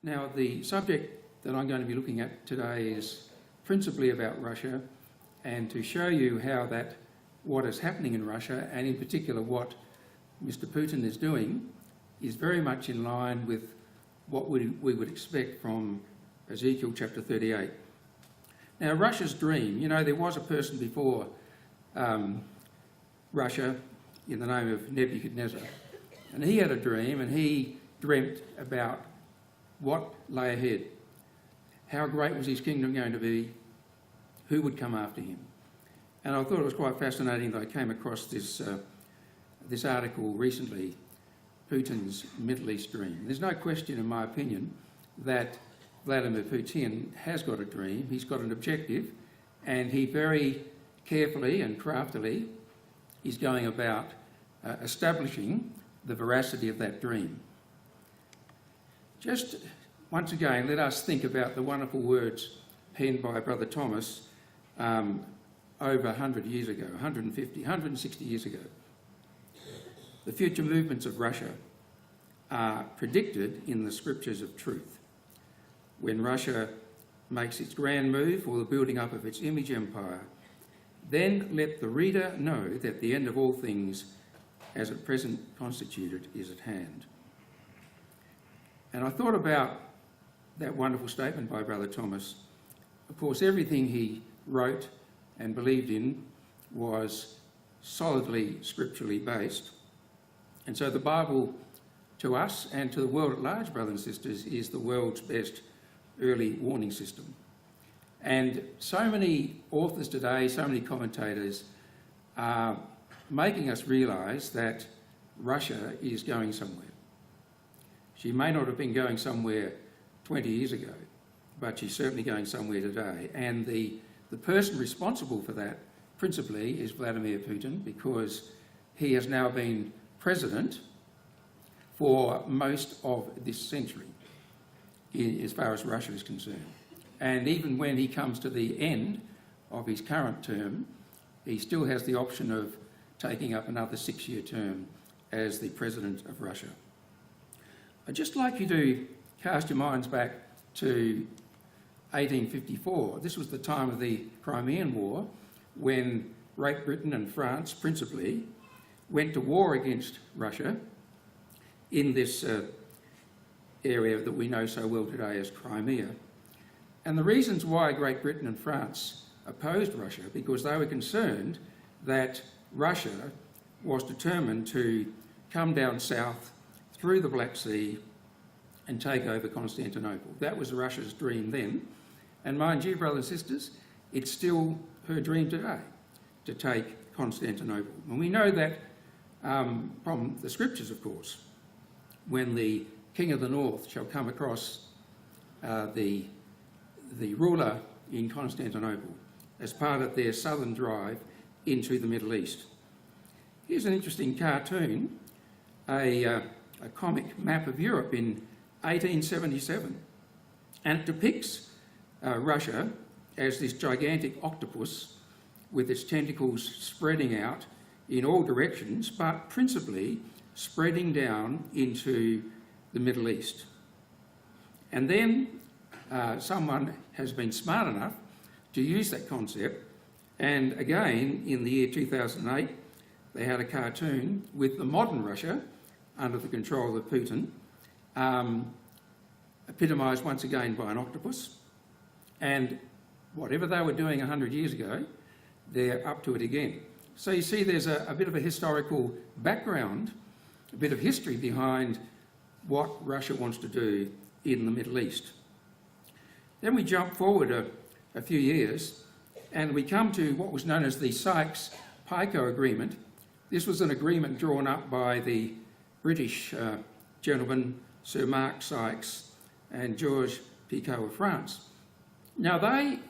Now, the subject that I'm going to be looking at today is principally about Russia, and to show you how what is happening in Russia, and in particular what Mr. Putin is doing, is very much in line with what we would expect from Ezekiel chapter 38. Now, Russia's dream, you know, there was a person before Russia in the name of Nebuchadnezzar, and he had a dream, and he dreamt about what lay ahead. How great was his kingdom going to be? Who would come after him? And I thought it was quite fascinating that I came across this article recently, Putin's Middle East Dream. There's no question, in my opinion, that Vladimir Putin has got a dream, he's got an objective, and he very carefully and craftily is going about establishing the veracity of that dream. Just once again, let us think about the wonderful words penned by Brother Thomas over 100 years ago, 150, 160 years ago. The future movements of Russia are predicted in the scriptures of truth. When Russia makes its grand move for the building up of its image empire, then let the reader know that the end of all things, as at present constituted, is at hand. And I thought about that wonderful statement by Brother Thomas. Of course, everything he wrote and believed in was solidly scripturally based. And so the Bible, to us and to the world at large, brothers and sisters, is the world's best early warning system. And so many authors today, so many commentators are making us realise that Russia is going somewhere. She may not have been going somewhere 20 years ago, but she's certainly going somewhere today. And the person responsible for that, principally, is Vladimir Putin, because he has now been president for most of this century, as far as Russia is concerned. And even when he comes to the end of his current term, he still has the option of taking up another 6-year term as the president of Russia. I'd just like you to cast your minds back to 1854. This was the time of the Crimean War, when Great Britain and France, principally, went to war against Russia in this area that we know so well today as Crimea. And the reasons why Great Britain and France opposed Russia, because they were concerned that Russia was determined to come down south through the Black Sea and take over Constantinople. That was Russia's dream then. And mind you, brothers and sisters, it's still her dream today, to take Constantinople. And we know that from the scriptures, of course, when the king of the north shall come across the ruler in Constantinople as part of their southern drive into the Middle East. Here's an interesting cartoon, a comic map of Europe in 1877, and it depicts Russia as this gigantic octopus with its tentacles spreading out in all directions, but principally spreading down into the Middle East. And then someone has been smart enough to use that concept, and again in the year 2008 they had a cartoon with the modern Russia under the control of Putin, epitomised once again by an octopus, and whatever they were doing 100 years ago, they're up to it again. So you see there's a bit of a historical background, a bit of history behind what Russia wants to do in the Middle East. Then we jump forward a few years and we come to what was known as the Sykes-Picot Agreement. This was an agreement drawn up by the British gentlemen Sir Mark Sykes and Georges Picot of France. Now they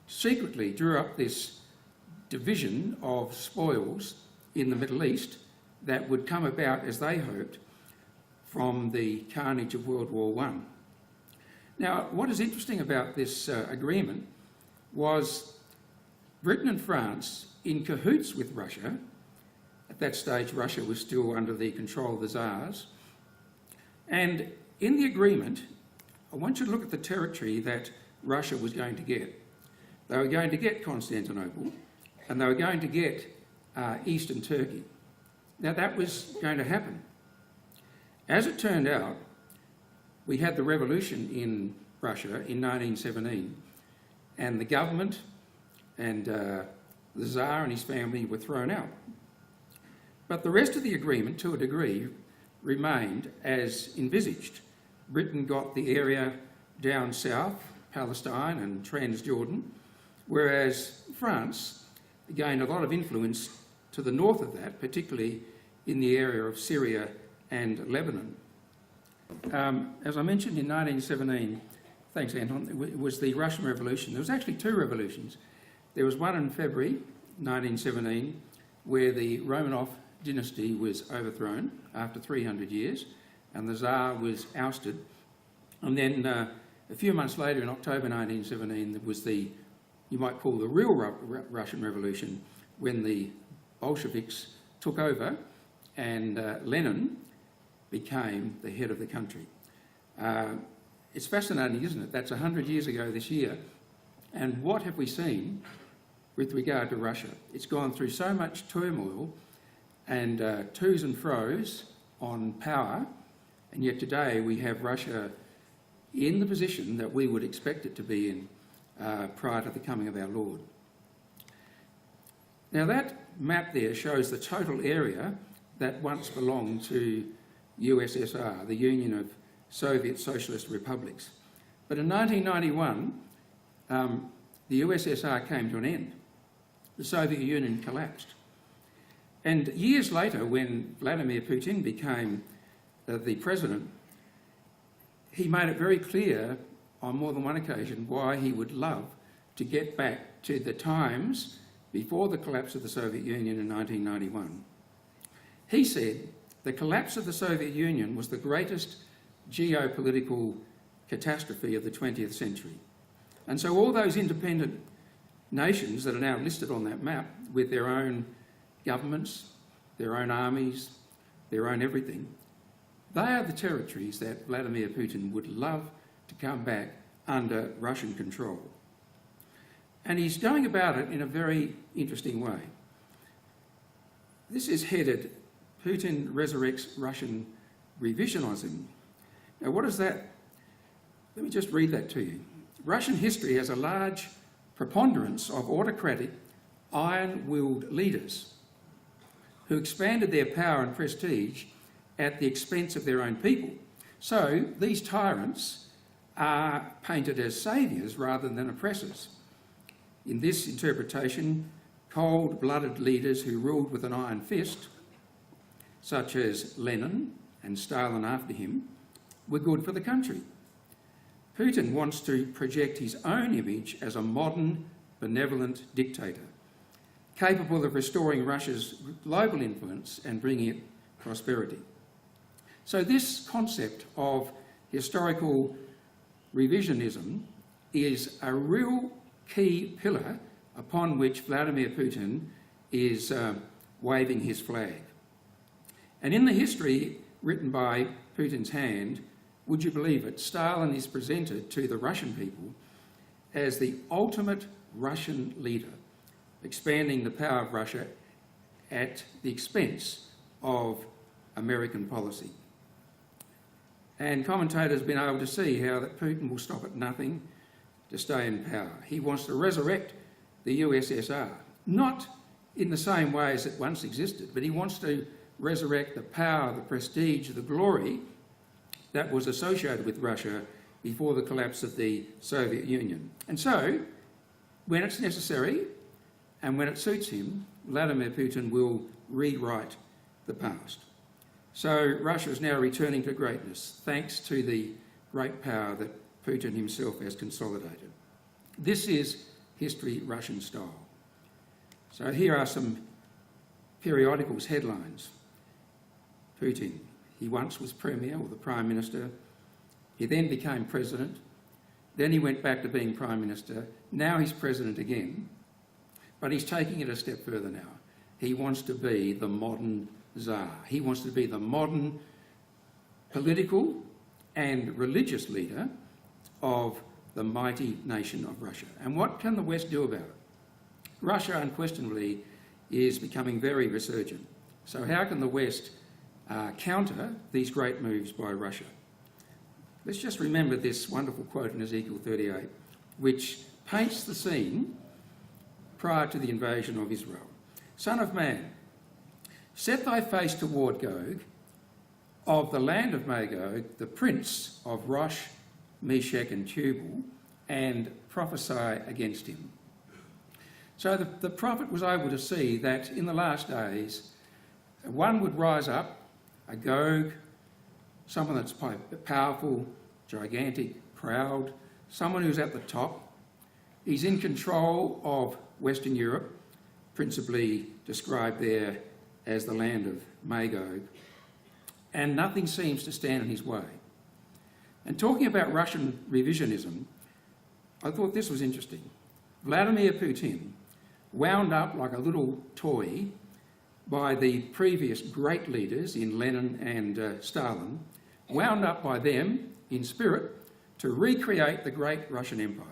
secretly drew up this division of spoils in the Middle East that would come about, as they hoped, from the carnage of World War I. Now, what is interesting about this agreement was Britain and France, in cahoots with Russia, at that stage Russia was still under the control of the Tsars, and in the agreement I want you to look at the territory that Russia was going to get. They were going to get Constantinople, and they were going to get eastern Turkey. Now that was going to happen. As it turned out, we had the revolution in Russia in 1917, and the government and the Tsar and his family were thrown out. But the rest of the agreement, to a degree, remained as envisaged. Britain got the area down south, Palestine and Transjordan, whereas France gained a lot of influence to the north of that, particularly in the area of Syria and Lebanon. As I mentioned, in 1917, thanks Anton, it was the Russian Revolution. There was actually two revolutions. There was one in February 1917 where the Romanov dynasty was overthrown after 300 years and the Tsar was ousted. And then a few months later, in October 1917, there was the, you might call the real Russian Revolution, when the Bolsheviks took over and Lenin became the head of the country. It's fascinating, isn't it? That's 100 years ago this year. And what have we seen with regard to Russia? It's gone through so much turmoil and to's and fro's on power, and yet today we have Russia in the position that we would expect it to be in prior to the coming of our Lord. Now that map there shows the total area that once belonged to USSR, the Union of Soviet Socialist Republics. But in 1991, the USSR came to an end. The Soviet Union collapsed. And years later, when Vladimir Putin became the president, he made it very clear on more than one occasion why he would love to get back to the times before the collapse of the Soviet Union in 1991. He said the collapse of the Soviet Union was the greatest geopolitical catastrophe of the 20th century. And so all those independent nations that are now listed on that map with their own governments, their own armies, their own everything, they are the territories that Vladimir Putin would love to come back under Russian control. And he's going about it in a very interesting way. This is headed, Putin resurrects Russian revisionism. Now what is that? Let me just read that to you. Russian history has a large preponderance of autocratic, iron-willed leaders who expanded their power and prestige at the expense of their own people. So these tyrants are painted as saviours rather than oppressors. In this interpretation, cold-blooded leaders who ruled with an iron fist, such as Lenin and Stalin after him, were good for the country. Putin wants to project his own image as a modern, benevolent dictator, capable of restoring Russia's global influence and bringing it prosperity. So this concept of historical revisionism is a real key pillar upon which Vladimir Putin is waving his flag. And in the history written by Putin's hand, would you believe it, Stalin is presented to the Russian people as the ultimate Russian leader, expanding the power of Russia at the expense of American policy. And commentators have been able to see how that Putin will stop at nothing to stay in power. He wants to resurrect the USSR, not in the same way as it once existed, but he wants to resurrect the power, the prestige, the glory that was associated with Russia before the collapse of the Soviet Union. And so, when it's necessary and when it suits him, Vladimir Putin will rewrite the past. So Russia is now returning to greatness thanks to the great power that Putin himself has consolidated. This is history Russian style. So here are some periodicals headlines. Putin, he once was Premier or the Prime Minister. He then became President. Then he went back to being Prime Minister. Now he's President again. But he's taking it a step further now. He wants to be the modern Tsar. He wants to be the modern political and religious leader of the mighty nation of Russia. And what can the West do about it? Russia unquestionably is becoming very resurgent. So how can the West counter these great moves by Russia? Let's just remember this wonderful quote in Ezekiel 38, which paints the scene prior to the invasion of Israel. Son of man, set thy face toward Gog, of the land of Magog, the prince of Rosh, Meshech and Tubal, and prophesy against him. So the prophet was able to see that in the last days, one would rise up, a Gog, someone that's powerful, gigantic, proud, someone who's at the top. He's in control of Western Europe, principally described there as the land of Magog, and nothing seems to stand in his way. And talking about Russian revisionism, I thought this was interesting. Vladimir Putin, wound up like a little toy by the previous great leaders in Lenin and Stalin, wound up by them in spirit to recreate the great Russian Empire.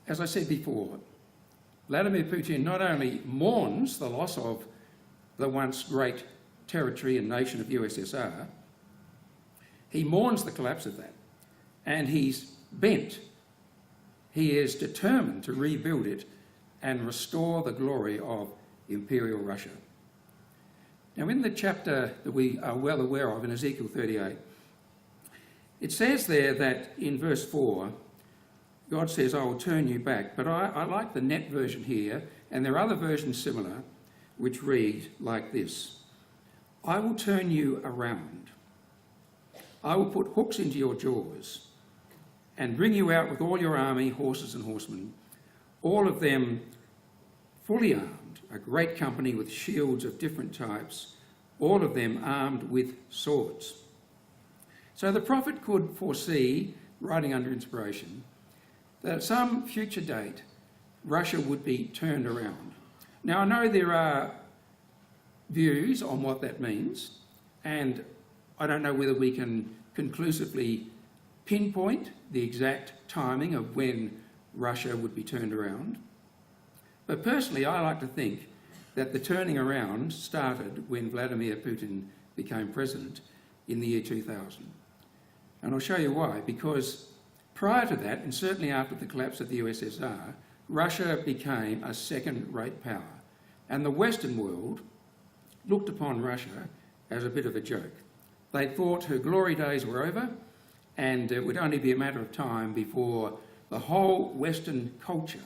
As I said before, Vladimir Putin not only mourns the loss of the once great territory and nation of USSR, he mourns the collapse of that, and he's bent. He is determined to rebuild it and restore the glory of Imperial Russia. Now, in the chapter that we are well aware of in Ezekiel 38, it says there that in verse 4, God says, I will turn you back. But I like the net version here, and there are other versions similar, which read like this: I will turn you around. I will put hooks into your jaws and bring you out with all your army, horses and horsemen, all of them fully armed, a great company with shields of different types, all of them armed with swords. So the prophet could foresee, writing under inspiration, that at some future date, Russia would be turned around. Now, I know there are views on what that means, and I don't know whether we can conclusively pinpoint the exact timing of when Russia would be turned around. But personally, I like to think that the turning around started when Vladimir Putin became president in the year 2000. And I'll show you why. Because prior to that, and certainly after the collapse of the USSR, Russia became a second-rate power. And the Western world looked upon Russia as a bit of a joke. They thought her glory days were over, and it would only be a matter of time before the whole Western culture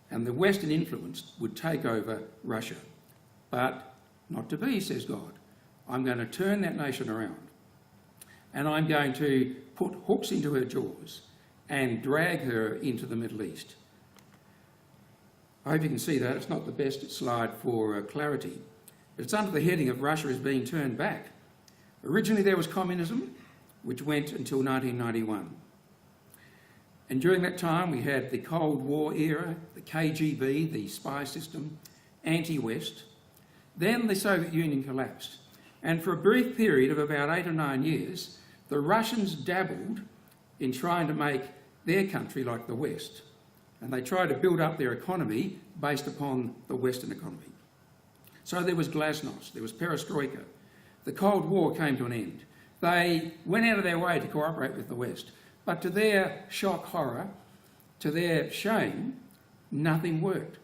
and the Western influence would take over Russia. But not to be, says God. I'm going to turn that nation around, and I'm going to put hooks into her jaws and drag her into the Middle East. I hope you can see that. It's not the best slide for clarity. But it's under the heading of Russia is being turned back. Originally there was communism, which went until 1991. And during that time we had the Cold War era, the KGB, the spy system, anti-West. Then the Soviet Union collapsed. And for a brief period of about 8 or 9 years, the Russians dabbled in trying to make their country like the West. And they tried to build up their economy based upon the Western economy. So there was glasnost, there was perestroika. The Cold War came to an end. They went out of their way to cooperate with the West. But to their shock horror, to their shame, nothing worked.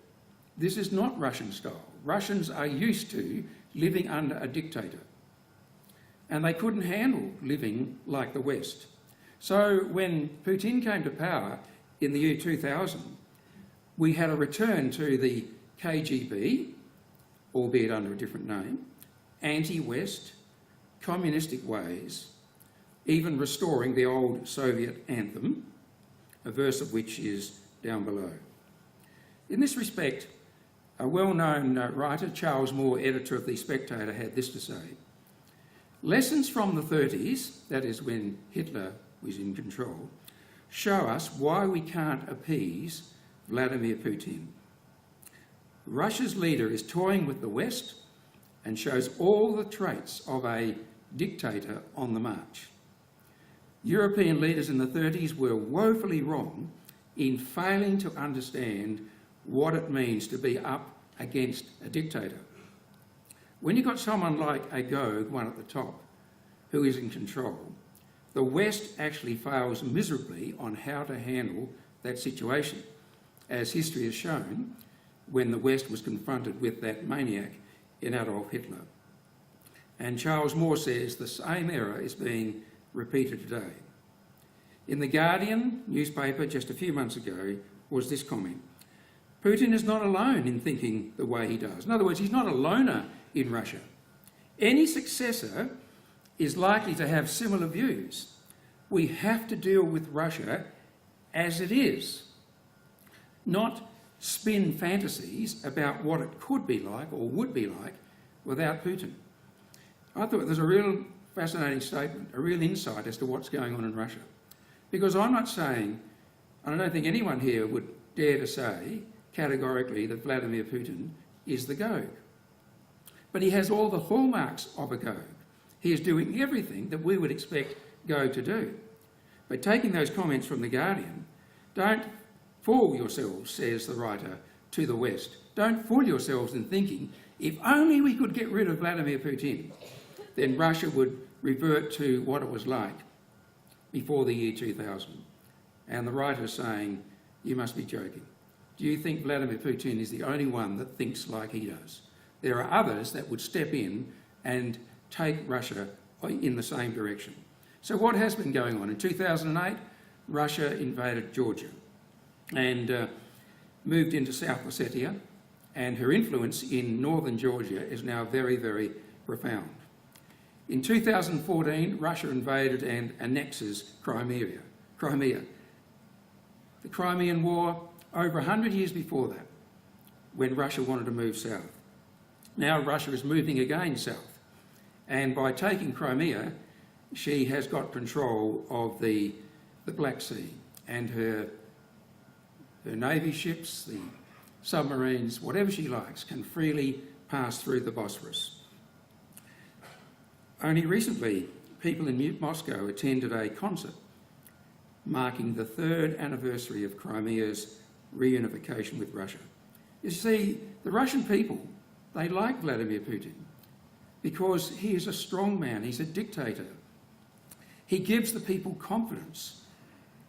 This is not Russian style. Russians are used to living under a dictator. And they couldn't handle living like the West. So when Putin came to power in the year 2000, we had a return to the KGB, albeit under a different name, anti-West, communistic ways, even restoring the old Soviet anthem, a verse of which is down below. In this respect, a well-known writer, Charles Moore, editor of The Spectator, had this to say: lessons from the 30s, that is when Hitler was in control, show us why we can't appease Vladimir Putin. Russia's leader is toying with the West and shows all the traits of a dictator on the march. European leaders in the 30s were woefully wrong in failing to understand what it means to be up against a dictator. When you've got someone like a Gog, one at the top, who is in control, the West actually fails miserably on how to handle that situation, as history has shown when the West was confronted with that maniac in Adolf Hitler. And Charles Moore says the same error is being repeated today. In The Guardian newspaper just a few months ago was this comment: Putin is not alone in thinking the way he does. In other words, he's not a loner in Russia. Any successor is likely to have similar views. We have to deal with Russia as it is, not spin fantasies about what it could be like or would be like without Putin. I thought there's a real fascinating statement, a real insight as to what's going on in Russia. Because I'm not saying, and I don't think anyone here would dare to say categorically that Vladimir Putin is the Gog. But he has all the hallmarks of a Gog. He is doing everything that we would expect Gog to do. But taking those comments from The Guardian, don't fool yourselves, says the writer, to the West. Don't fool yourselves in thinking, if only we could get rid of Vladimir Putin, then Russia would revert to what it was like before the year 2000. And the writer is saying, you must be joking. Do you think Vladimir Putin is the only one that thinks like he does? There are others that would step in and take Russia in the same direction. So what has been going on? In 2008, Russia invaded Georgia and moved into South Ossetia, and her influence in northern Georgia is now very, very profound. In 2014, Russia invaded and annexes Crimea. The Crimean War, over 100 years before that, when Russia wanted to move south. Now Russia is moving again south, and by taking Crimea, she has got control of the Black Sea, and her navy ships, the submarines, whatever she likes, can freely pass through the Bosphorus. Only recently, people in Moscow attended a concert marking the 3rd anniversary of Crimea's reunification with Russia. You see, the Russian people, they like Vladimir Putin because he is a strong man, he's a dictator. He gives the people confidence.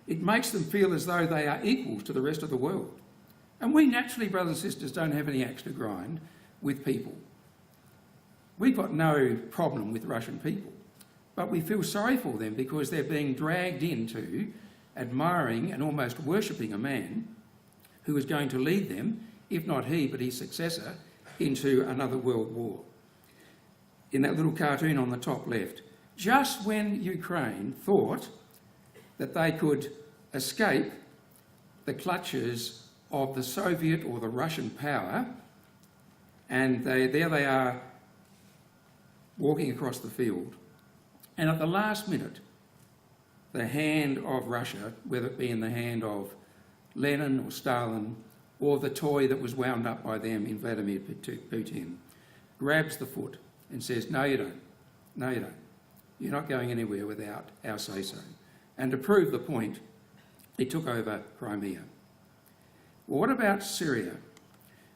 It makes them feel as though they are equal to the rest of the world. And we naturally, brothers and sisters, don't have any axe to grind with people. We've got no problem with Russian people, but we feel sorry for them because they're being dragged into admiring and almost worshipping a man who is going to lead them, if not he, but his successor, into another world war. In that little cartoon on the top left, just when Ukraine thought that they could escape the clutches of the Soviet or the Russian power, and there they are walking across the field. And at the last minute, the hand of Russia, whether it be in the hand of Lenin or Stalin, or the toy that was wound up by them in Vladimir Putin, grabs the foot and says, no, you don't. No, you don't. You're not going anywhere without our say-so. And to prove the point, he took over Crimea. Well, what about Syria?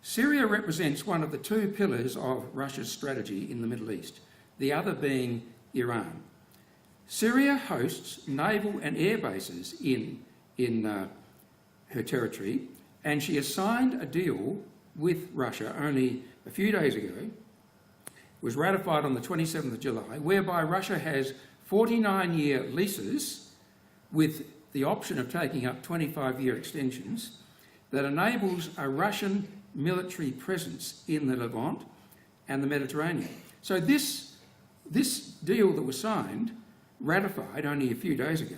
Syria represents one of the 2 pillars of Russia's strategy in the Middle East, the other being Iran. Syria hosts naval and air bases in her territory, and she has signed a deal with Russia only a few days ago. It was ratified on the 27th of July, whereby Russia has 49-year leases with the option of taking up 25-year extensions that enables a Russian military presence in the Levant and the Mediterranean. So this deal that was signed, ratified only a few days ago,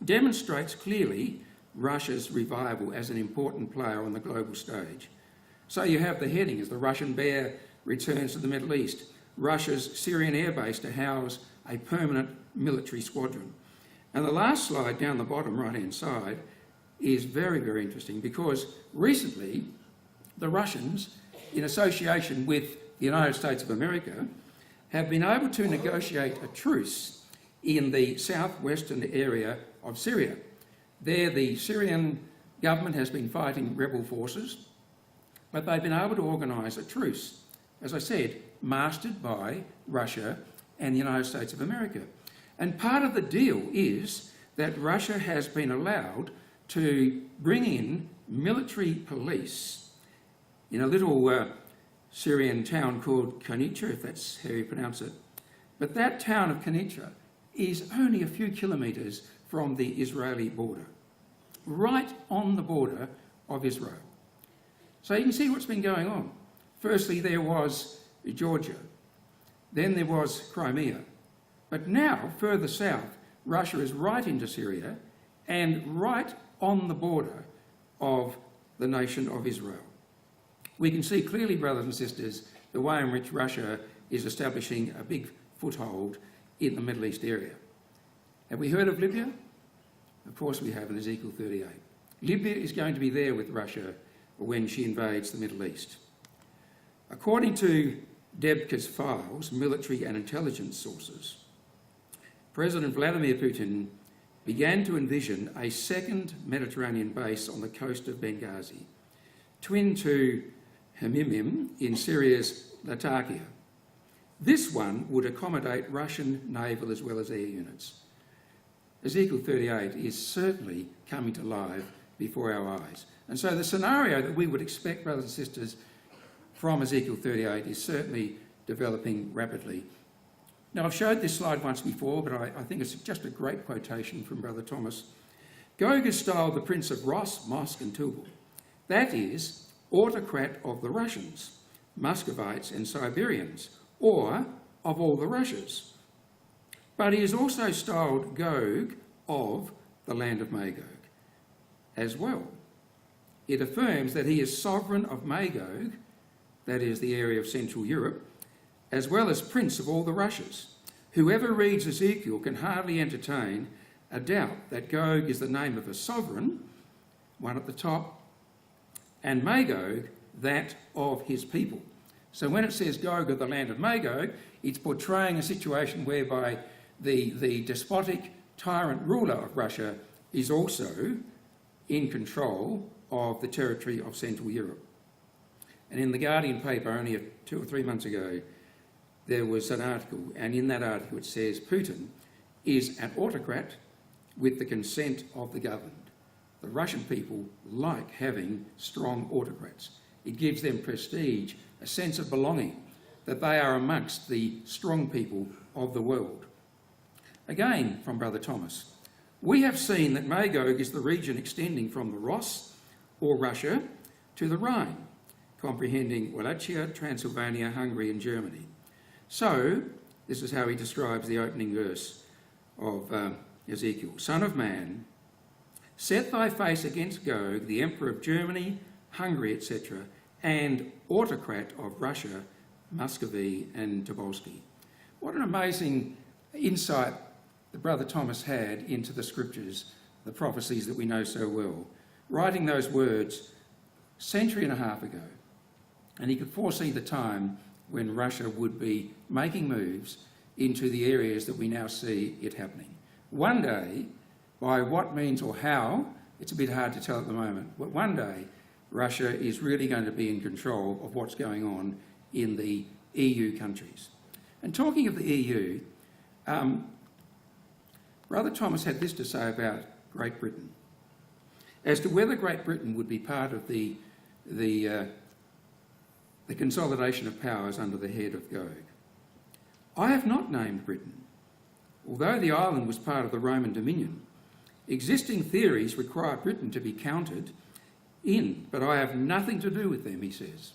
demonstrates clearly Russia's revival as an important player on the global stage. So you have the heading as the Russian bear returns to the Middle East, Russia's Syrian air base to house a permanent military squadron. And the last slide down the bottom right-hand side is very, very interesting because recently the Russians, in association with the United States of America, have been able to negotiate a truce in the southwestern area of Syria. There, the Syrian government has been fighting rebel forces, but they've been able to organise a truce, as I said, mastered by Russia and the United States of America. And part of the deal is that Russia has been allowed to bring in military police in a little Syrian town called Konitra, if that's how you pronounce it. But that town of Konitra is only a few kilometres from the Israeli border, right on the border of Israel. So you can see what's been going on. Firstly, there was Georgia. Then there was Crimea. But now, further south, Russia is right into Syria and right on the border of the nation of Israel. We can see clearly, brothers and sisters, the way in which Russia is establishing a big foothold in the Middle East area. Have we heard of Libya? Of course we have in Ezekiel 38. Libya is going to be there with Russia when she invades the Middle East. According to Debka's files, military and intelligence sources, President Vladimir Putin began to envision a second Mediterranean base on the coast of Benghazi, twin to Hmeimim in Syria's Latakia. This one would accommodate Russian naval as well as air units. Ezekiel 38 is certainly coming to life before our eyes. And so the scenario that we would expect, brothers and sisters, from Ezekiel 38 is certainly developing rapidly. Now, I've showed this slide once before, but I think it's just a great quotation from Brother Thomas. Gog is styled the prince of Ros, Mosk and Tubal. That is, autocrat of the Russians, Muscovites and Siberians, or of all the Russias. But he is also styled Gog of the land of Magog as well. It affirms that he is sovereign of Magog, that is the area of Central Europe, as well as prince of all the Russias. Whoever reads Ezekiel can hardly entertain a doubt that Gog is the name of a sovereign, one at the top, and Magog, that of his people. So when it says Gog of the land of Magog, it's portraying a situation whereby the despotic tyrant ruler of Russia is also in control of the territory of Central Europe. And in the Guardian paper only 2 or 3 months ago, there was an article, and in that article it says Putin is an autocrat with the consent of the governed. The Russian people like having strong autocrats. It gives them prestige, a sense of belonging, that they are amongst the strong people of the world. Again, from Brother Thomas, we have seen that Magog is the region extending from the Ros, or Russia, to the Rhine, comprehending Wallachia, Transylvania, Hungary and Germany. So, this is how he describes the opening verse of Ezekiel. Son of man, set thy face against Gog, the emperor of Germany, Hungary, etc., and autocrat of Russia, Muscovy and Tobolsky. What an amazing insight that Brother Thomas had into the scriptures, the prophecies that we know so well, writing those words a century and a half ago. And he could foresee the time when Russia would be making moves into the areas that we now see it happening. One day, by what means or how, it's a bit hard to tell at the moment, but one day Russia is really going to be in control of what's going on in the EU countries. And talking of the EU, Brother Thomas had this to say about Great Britain. As to whether Great Britain would be part of the consolidation of powers under the head of Gog. I have not named Britain. Although the island was part of the Roman dominion, existing theories require Britain to be counted in, but I have nothing to do with them, he says,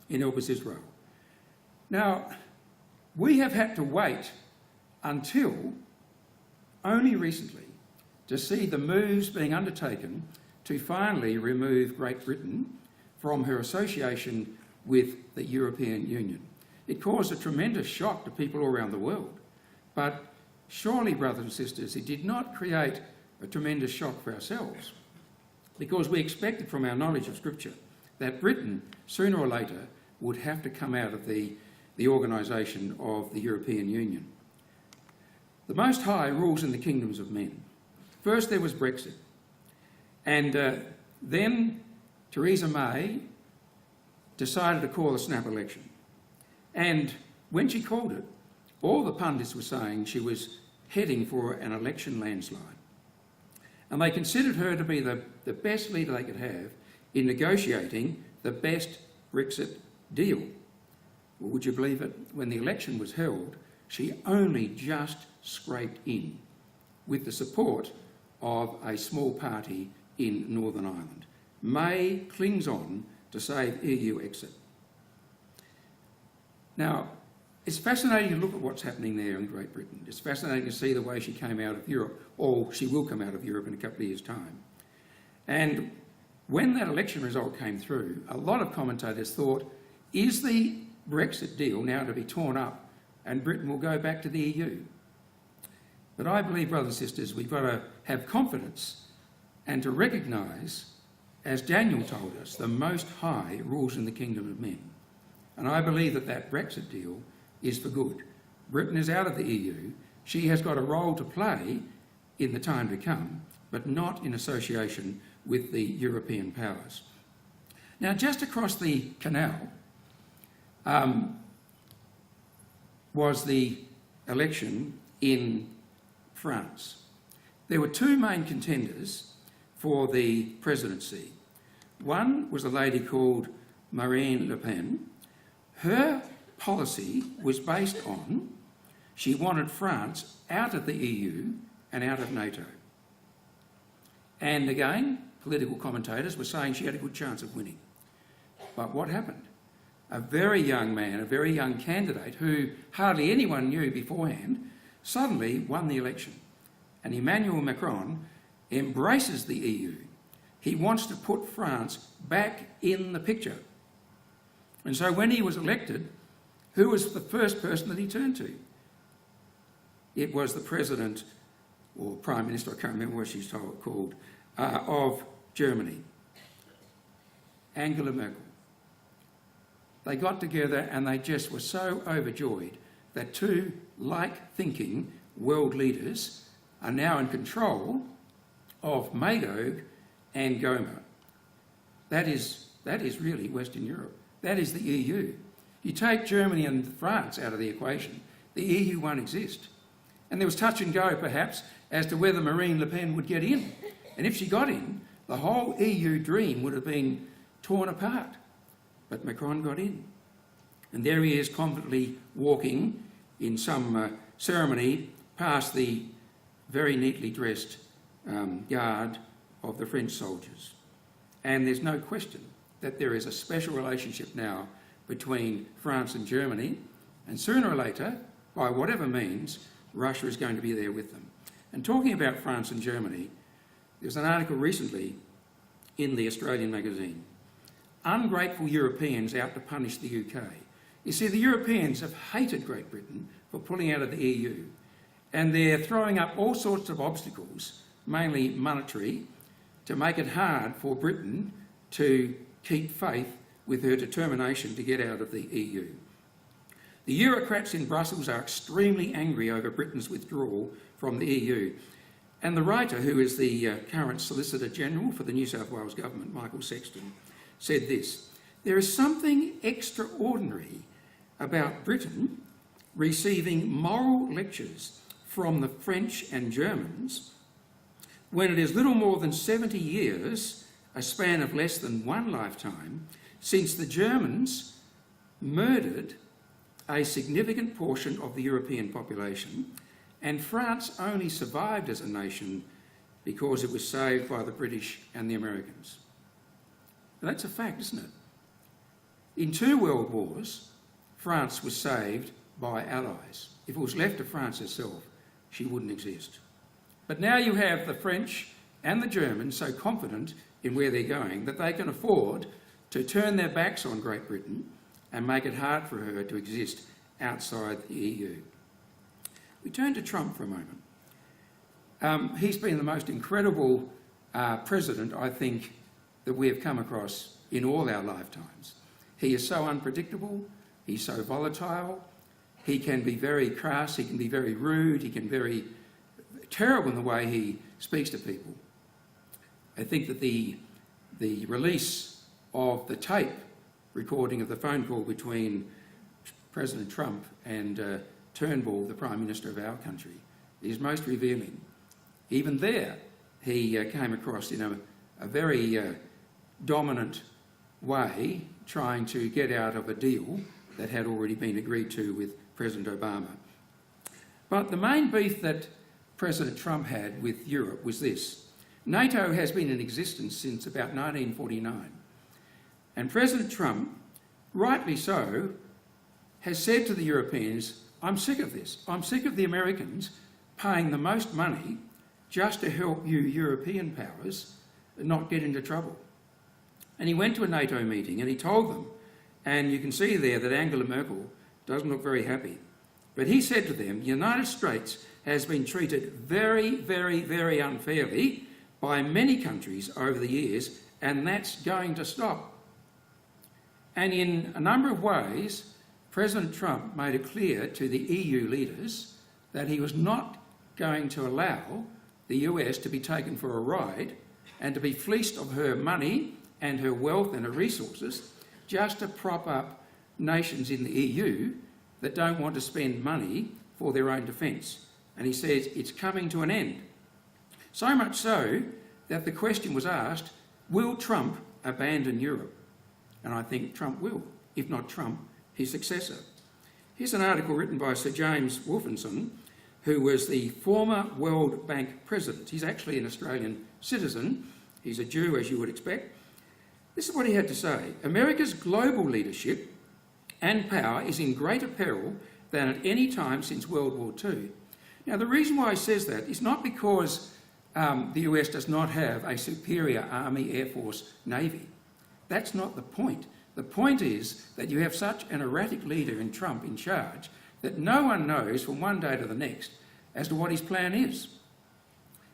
in Elpis Israel. Now, we have had to wait until only recently to see the moves being undertaken to finally remove Great Britain from her association with the European Union. It caused a tremendous shock to people all around the world. But surely, brothers and sisters, it did not create a tremendous shock for ourselves, because we expected from our knowledge of Scripture that Britain, sooner or later, would have to come out of the organisation of the European Union. The Most High rules in the kingdoms of men. First there was Brexit, and then Theresa May decided to call a snap election. And when she called it, all the pundits were saying she was heading for an election landslide. And they considered her to be the best leader they could have in negotiating the best Brexit deal. Well, would you believe it? When the election was held, she only just scraped in with the support of a small party in Northern Ireland. May clings on to save EU exit. Now, it's fascinating to look at what's happening there in Great Britain. It's fascinating to see the way she came out of Europe, or she will come out of Europe in a couple of years' time. And when that election result came through, a lot of commentators thought, is the Brexit deal now to be torn up and Britain will go back to the EU? But I believe, brothers and sisters, we've got to have confidence and to recognise, as Daniel told us, the Most High rules in the kingdom of men. And I believe that that Brexit deal is for good. Britain is out of the EU. She has got a role to play in the time to come, but not in association with the European powers. Now, just across the canal was the election in France. There were two main contenders for the presidency. One was a lady called Marine Le Pen. Her policy was based on, she wanted France out of the EU and out of NATO. And again, political commentators were saying she had a good chance of winning. But what happened? A very young man, a very young candidate who hardly anyone knew beforehand, suddenly won the election. And Emmanuel Macron embraces the EU. He wants to put France back in the picture. And so when he was elected, who was the first person that he turned to? It was the President, or Prime Minister, I can't remember what she's called, of Germany, Angela Merkel. They got together and they just were so overjoyed that two like-thinking world leaders are now in control of Magog and Gomer. That is really Western Europe. That is the EU. You take Germany and France out of the equation, the EU won't exist. And there was touch and go, perhaps, as to whether Marine Le Pen would get in. And if she got in, the whole EU dream would have been torn apart. But Macron got in. And there he is, confidently walking in some ceremony past the very neatly dressed guard of the French soldiers. And there's no question that there is a special relationship now between France and Germany, and sooner or later, by whatever means, Russia is going to be there with them. And talking about France and Germany, there's an article recently in the Australian magazine, Ungrateful Europeans out to punish the UK. You see, the Europeans have hated Great Britain for pulling out of the EU, and they're throwing up all sorts of obstacles, mainly monetary, to make it hard for Britain to keep faith with her determination to get out of the EU. The Eurocrats in Brussels are extremely angry over Britain's withdrawal from the EU. And the writer, who is the current Solicitor General for the New South Wales Government, Michael Sexton, said this: "There is something extraordinary about Britain receiving moral lectures from the French and Germans when it is little more than 70 years, a span of less than one lifetime, since the Germans murdered a significant portion of the European population, and France only survived as a nation because it was saved by the British and the Americans." Now, that's a fact, isn't it? In 2 world wars, France was saved by allies. If it was left to France herself, she wouldn't exist. But now you have the French and the Germans so confident in where they're going that they can afford to turn their backs on Great Britain and make it hard for her to exist outside the EU. We turn to Trump for a moment. He's been the most incredible president, I think, that we have come across in all our lifetimes. He is so unpredictable, he's so volatile, He can be very crass, he can be very rude, he can be very terrible in the way he speaks to people. I think that the release of the tape recording of the phone call between President Trump and Turnbull, the Prime Minister of our country, is most revealing. Even there, he came across in a very dominant way, trying to get out of a deal that had already been agreed to with President Obama. But the main beef that President Trump had with Europe was this. NATO has been in existence since about 1949. And President Trump, rightly so, has said to the Europeans, I'm sick of this. I'm sick of the Americans paying the most money just to help you European powers not get into trouble. And he went to a NATO meeting and he told them, and you can see there that Angela Merkel doesn't look very happy, but he said to them, the United States has been treated very, very, very unfairly by many countries over the years, and that's going to stop. And in a number of ways, President Trump made it clear to the EU leaders that he was not going to allow the US to be taken for a ride and to be fleeced of her money and her wealth and her resources just to prop up nations in the EU that don't want to spend money for their own defence. And he says it's coming to an end. So much so that the question was asked, will Trump abandon Europe? And I think Trump will, if not Trump, his successor. Here's an article written by Sir James Wolfenson, who was the former World Bank president. He's actually an Australian citizen. He's a Jew, as you would expect. This is what he had to say. America's global leadership and power is in greater peril than at any time since World War II. Now, the reason why he says that is not because the US does not have a superior Army, Air Force, Navy. That's not the point. The point is that you have such an erratic leader in Trump in charge that no one knows from one day to the next as to what his plan is.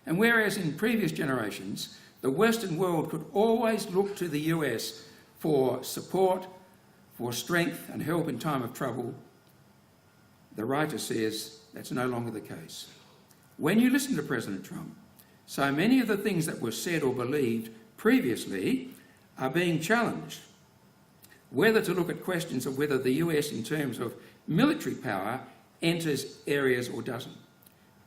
And whereas in previous generations, the Western world could always look to the US for support, for strength and help in time of trouble, the writer says that's no longer the case. When you listen to President Trump, so many of the things that were said or believed previously are being challenged. Whether to look at questions of whether the US in terms of military power enters areas or doesn't.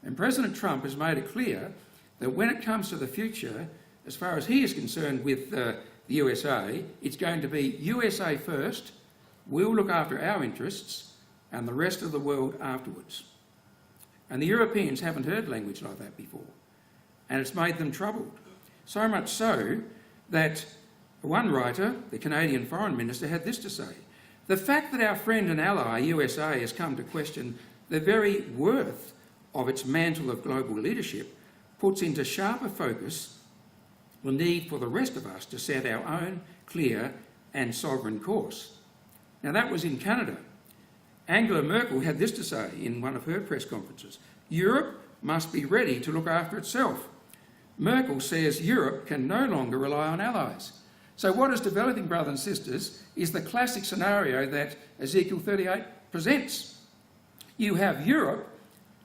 And President Trump has made it clear that when it comes to the future, as far as he is concerned with the USA, it's going to be USA first, we'll look after our interests, and the rest of the world afterwards. And the Europeans haven't heard language like that before, and it's made them troubled. So much so that one writer, the Canadian Foreign Minister, had this to say: the fact that our friend and ally, USA, has come to question the very worth of its mantle of global leadership puts into sharper focus the need for the rest of us to set our own clear and sovereign course. Now, that was in Canada. Angela Merkel had this to say in one of her press conferences: Europe must be ready to look after itself. Merkel says Europe can no longer rely on allies. So what is developing, brothers and sisters, is the classic scenario that Ezekiel 38 presents. You have Europe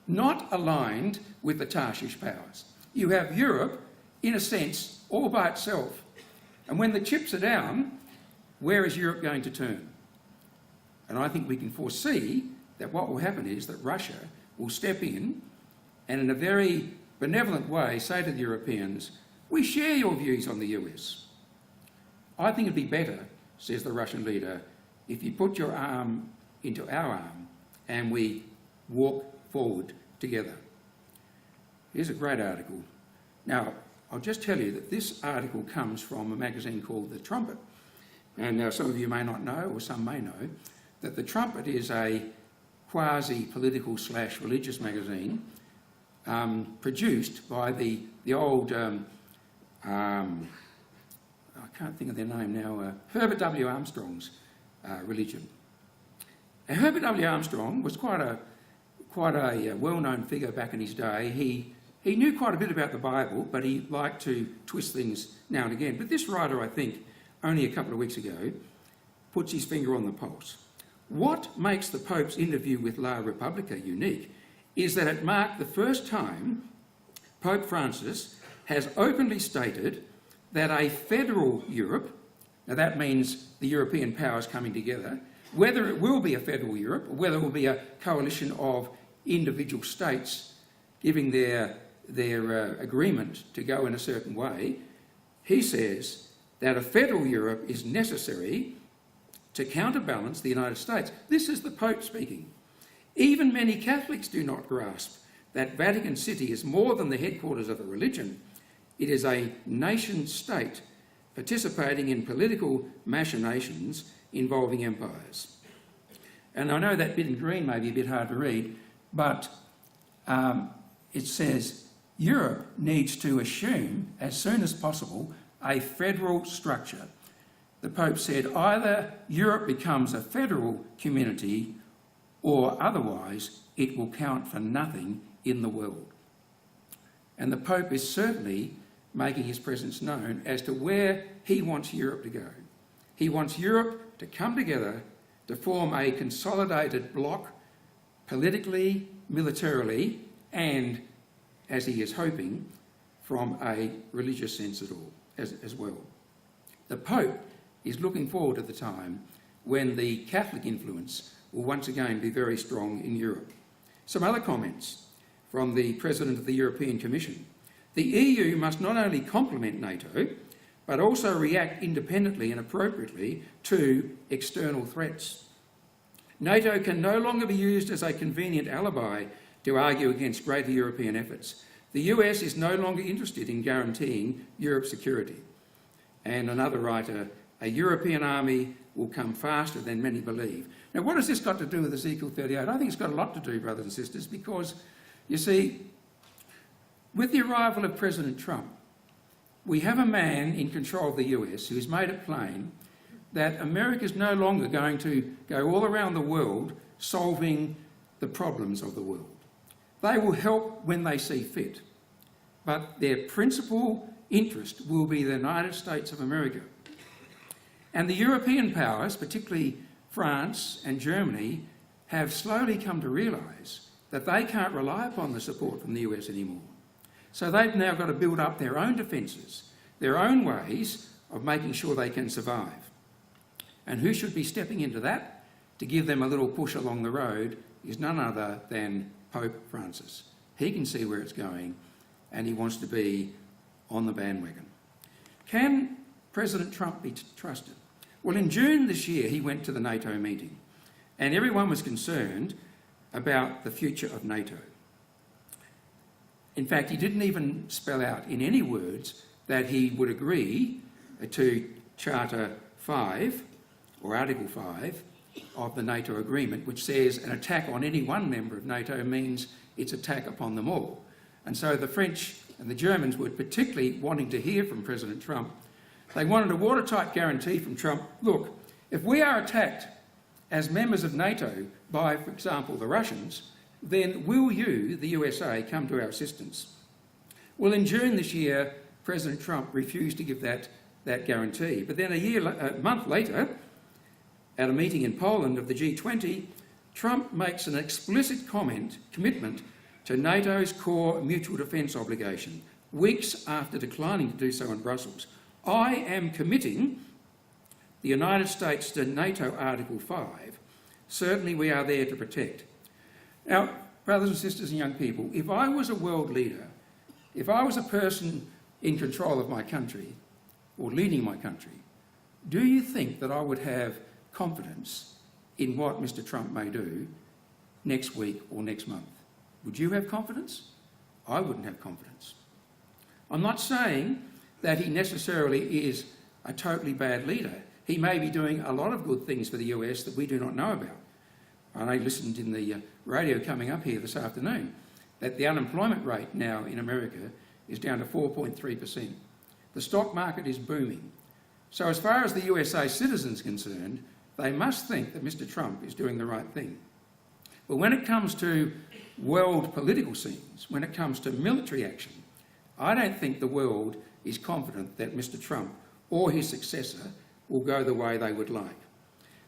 not aligned with the Tarshish powers. You have Europe, in a sense, all by itself. And when the chips are down, where is Europe going to turn? And I think we can foresee that what will happen is that Russia will step in and in a very benevolent way say to the Europeans, we share your views on the US. I think it'd be better, says the Russian leader, if you put your arm into our arm and we walk forward together. Here's a great article. Now, I'll just tell you that this article comes from a magazine called The Trumpet. And now some of you may not know, or some may know, that The Trumpet is a quasi-political / religious magazine produced by the old, I can't think of their name now, Herbert W. Armstrong's religion. Now, Herbert W. Armstrong was quite a well-known figure back in his day. He knew quite a bit about the Bible, but he liked to twist things now and again. But this writer, I think, only a couple of weeks ago, puts his finger on the pulse. What makes the Pope's interview with La Repubblica unique is that it marked the first time Pope Francis has openly stated that a federal Europe, now that means the European powers coming together, whether it will be a federal Europe or whether it will be a coalition of individual states giving their agreement to go in a certain way, he says that a federal Europe is necessary to counterbalance the United States. This is the Pope speaking. Even many Catholics do not grasp that Vatican City is more than the headquarters of a religion. It is a nation-state participating in political machinations involving empires. And I know that bit in green may be a bit hard to read, but it says Europe needs to assume, as soon as possible, a federal structure. The Pope said either Europe becomes a federal community or otherwise it will count for nothing in the world. And the Pope is certainly making his presence known as to where he wants Europe to go. He wants Europe to come together to form a consolidated bloc politically, militarily, and, as he is hoping, from a religious sense at all, as well. The Pope is looking forward to the time when the Catholic influence will once again be very strong in Europe. Some other comments from the President of the European Commission. The EU must not only complement NATO, but also react independently and appropriately to external threats. NATO can no longer be used as a convenient alibi to argue against greater European efforts. The US is no longer interested in guaranteeing Europe's security. And another writer, a European army will come faster than many believe. Now, what has this got to do with Ezekiel 38? I think it's got a lot to do, brothers and sisters, because, you see, with the arrival of President Trump, we have a man in control of the US who's made it plain that America is no longer going to go all around the world solving the problems of the world. They will help when they see fit, but their principal interest will be the United States of America. And the European powers, particularly France and Germany, have slowly come to realise that they can't rely upon the support from the US anymore. So they've now got to build up their own defences, their own ways of making sure they can survive. And who should be stepping into that to give them a little push along the road is none other than Pope Francis. He can see where it's going and he wants to be on the bandwagon. Can President Trump be trusted? Well, in June this year, he went to the NATO meeting and everyone was concerned about the future of NATO. In fact, he didn't even spell out in any words that he would agree to Charter 5 or Article 5 of the NATO agreement, which says an attack on any one member of NATO means it's attack upon them all. And so the French and the Germans were particularly wanting to hear from President Trump. They wanted a watertight guarantee from Trump, look, if we are attacked as members of NATO by, for example, the Russians, then will you, the USA, come to our assistance? Well, in June this year, President Trump refused to give that guarantee. But then a month later, at a meeting in Poland of the G20, Trump makes an explicit commitment to NATO's core mutual defence obligation, weeks after declining to do so in Brussels. I am committing the United States to NATO Article 5. Certainly we are there to protect. Now, brothers and sisters and young people, if I was a world leader, if I was a person in control of my country or leading my country, do you think that I would have confidence in what Mr. Trump may do next week or next month? Would you have confidence? I wouldn't have confidence. I'm not saying that he necessarily is a totally bad leader. He may be doing a lot of good things for the US that we do not know about. I listened in the radio coming up here this afternoon that the unemployment rate now in America is down to 4.3%. The stock market is booming. So as far as the USA citizens are concerned, they must think that Mr. Trump is doing the right thing. But when it comes to world political scenes, when it comes to military action, I don't think the world is confident that Mr. Trump or his successor will go the way they would like.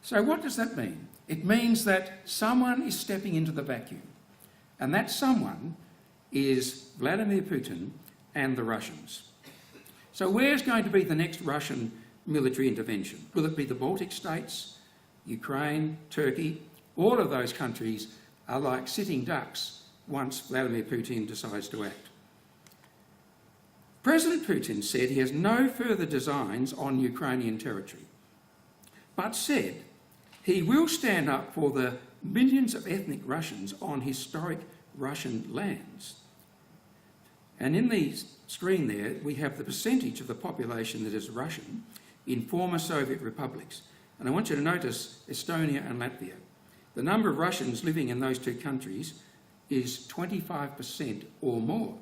So what does that mean? It means that someone is stepping into the vacuum, and that someone is Vladimir Putin and the Russians. So where's going to be the next Russian military intervention? Will it be the Baltic states, Ukraine, Turkey? All of those countries are like sitting ducks once Vladimir Putin decides to act. President Putin said he has no further designs on Ukrainian territory, but said he will stand up for the millions of ethnic Russians on historic Russian lands. And in the screen there, we have the percentage of the population that is Russian in former Soviet republics. And I want you to notice Estonia and Latvia. The number of Russians living in those two countries is 25% or more.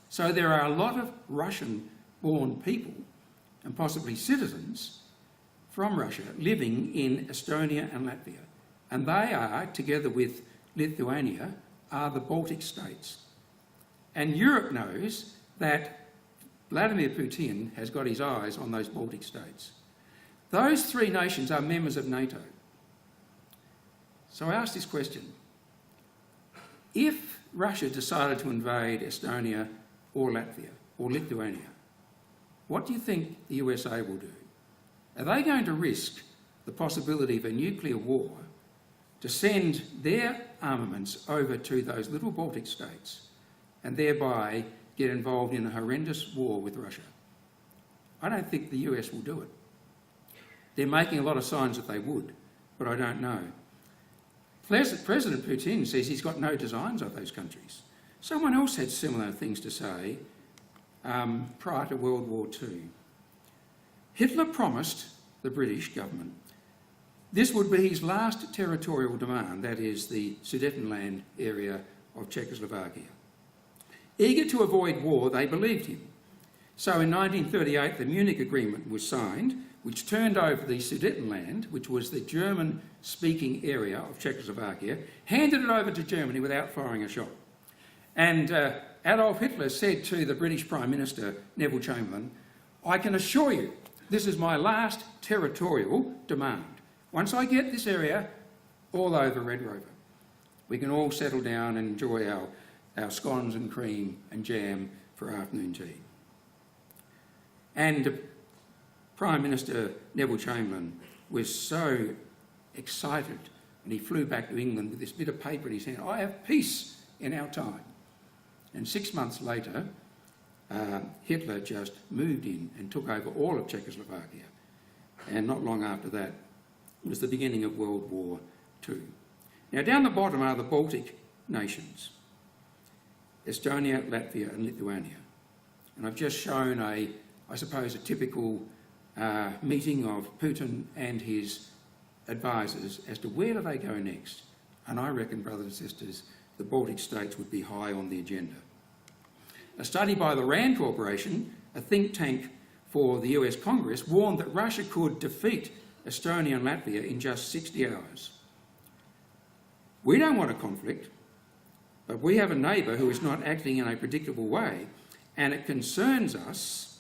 So there are a lot of Russian-born people, and possibly citizens, from Russia living in Estonia and Latvia. And they are, together with Lithuania, are the Baltic states. And Europe knows that Vladimir Putin has got his eyes on those Baltic states. Those three nations are members of NATO. So I ask this question. If Russia decided to invade Estonia or Latvia or Lithuania, what do you think the USA will do? Are they going to risk the possibility of a nuclear war to send their armaments over to those little Baltic states and thereby get involved in a horrendous war with Russia? I don't think the US will do it. They're making a lot of signs that they would, but I don't know. President Putin says he's got no designs of those countries. Someone else had similar things to say prior to World War II. Hitler promised the British government this would be his last territorial demand, that is the Sudetenland area of Czechoslovakia. Eager to avoid war, they believed him. So in 1938, the Munich Agreement was signed, which turned over the Sudetenland, which was the German-speaking area of Czechoslovakia, handed it over to Germany without firing a shot. And Adolf Hitler said to the British Prime Minister, Neville Chamberlain, "I can assure you this is my last territorial demand. Once I get this area, all over Red Rover. We can all settle down and enjoy our scones and cream and jam for afternoon tea." And Prime Minister Neville Chamberlain was so excited, and he flew back to England with this bit of paper in his hand. "I have peace in our time." And 6 months later, Hitler just moved in and took over all of Czechoslovakia. And not long after that was the beginning of World War II. Now, down the bottom are the Baltic nations, Estonia, Latvia and Lithuania. And I've just shown I suppose, a typical meeting of Putin and his advisors as to where do they go next. And I reckon, brothers and sisters, the Baltic states would be high on the agenda. A study by the RAND Corporation, a think tank for the US Congress, warned that Russia could defeat Estonia and Latvia in just 60 hours. We don't want a conflict, but we have a neighbour who is not acting in a predictable way, and it concerns us,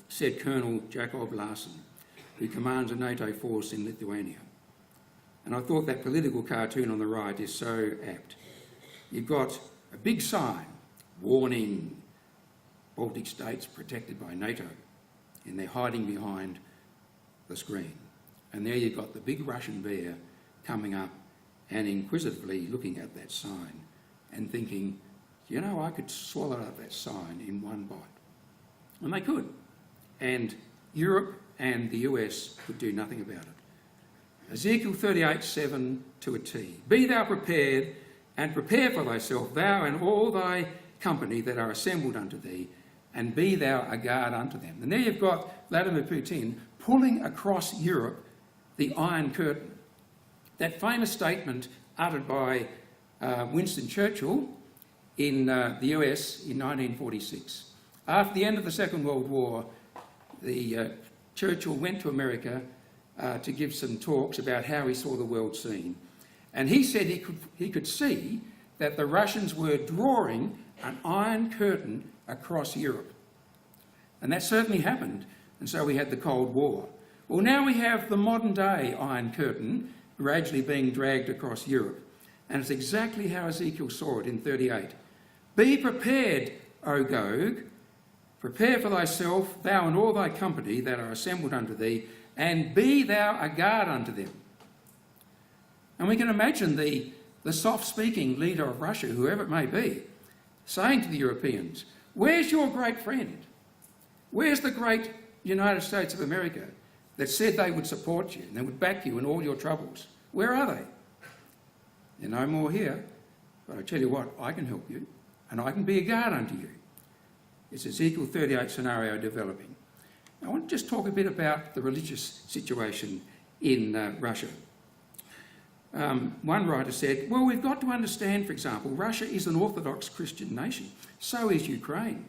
said Colonel Jakob Larsen, who commands a NATO force in Lithuania. And I thought that political cartoon on the right is so apt. You've got a big sign, warning, Baltic states protected by NATO, and they're hiding behind the screen. And there you've got the big Russian bear coming up and inquisitively looking at that sign and thinking, you know, I could swallow up that sign in one bite. And they could. And Europe and the US could do nothing about it. Ezekiel 38:7 to a T. Be thou prepared, and prepare for thyself, thou and all thy company that are assembled unto thee, and be thou a guard unto them. And there you've got Vladimir Putin pulling across Europe the Iron Curtain. That famous statement uttered by Winston Churchill in the US in 1946. After the end of the Second World War, Churchill went to America to give some talks about how he saw the world scene. And he said he could see that the Russians were drawing an Iron Curtain across Europe. And that certainly happened. And so we had the Cold War. Well, now we have the modern day Iron Curtain, gradually being dragged across Europe. And it's exactly how Ezekiel saw it in 38. Be prepared, O Gog, prepare for thyself, thou and all thy company that are assembled unto thee, and be thou a guard unto them. And we can imagine the soft-speaking leader of Russia, whoever it may be, saying to the Europeans, where's your great friend? Where's the great United States of America that said they would support you and they would back you in all your troubles? Where are they? They're no more here, but I tell you what, I can help you and I can be a guard unto you. It's Ezekiel 38 scenario developing. I want to just talk a bit about the religious situation in Russia. One writer said, well, we've got to understand, for example, Russia is an Orthodox Christian nation. So is Ukraine.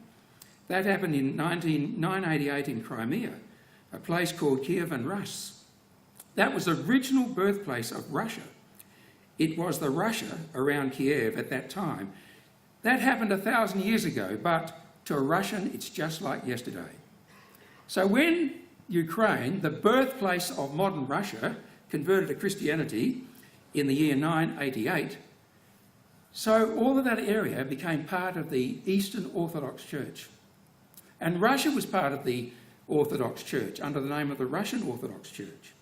That happened in 988 in Crimea, a place called Kiev and Rus. That was the original birthplace of Russia. It was the Russia around Kiev at that time. That happened 1,000 years ago, but to a Russian, it's just like yesterday. So when Ukraine, the birthplace of modern Russia, converted to Christianity in the year 988, so all of that area became part of the Eastern Orthodox Church. And Russia was part of the Orthodox Church under the name of the Russian Orthodox Church.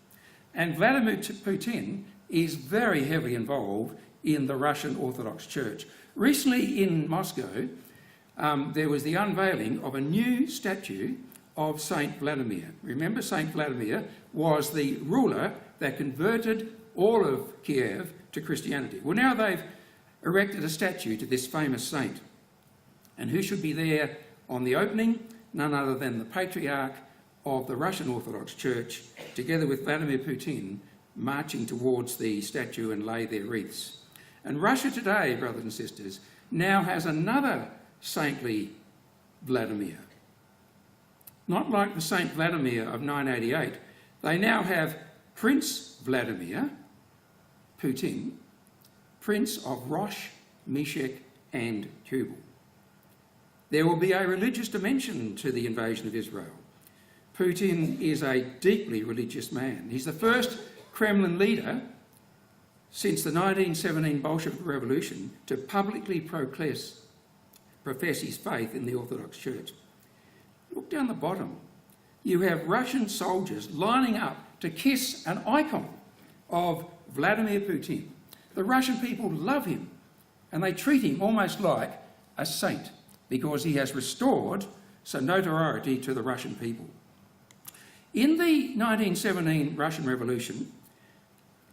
And Vladimir Putin is very heavily involved in the Russian Orthodox Church. Recently in Moscow, there was the unveiling of a new statue of Saint Vladimir. Remember, Saint Vladimir was the ruler that converted all of Kiev to Christianity. Well, now they've erected a statue to this famous saint. And who should be there on the opening? None other than the Patriarch of the Russian Orthodox Church, together with Vladimir Putin, marching towards the statue and lay their wreaths. And Russia today, brothers and sisters, now has another saintly Vladimir. Not like the Saint Vladimir of 988, they now have Prince Vladimir Putin, Prince of Rosh, Meshech and Tubal. There will be a religious dimension to the invasion of Israel. Putin is a deeply religious man. He's the first Kremlin leader since the 1917 Bolshevik Revolution to publicly profess his faith in the Orthodox Church. Look down the bottom. You have Russian soldiers lining up to kiss an icon of Vladimir Putin. The Russian people love him and they treat him almost like a saint because he has restored some notoriety to the Russian people. In the 1917 Russian Revolution,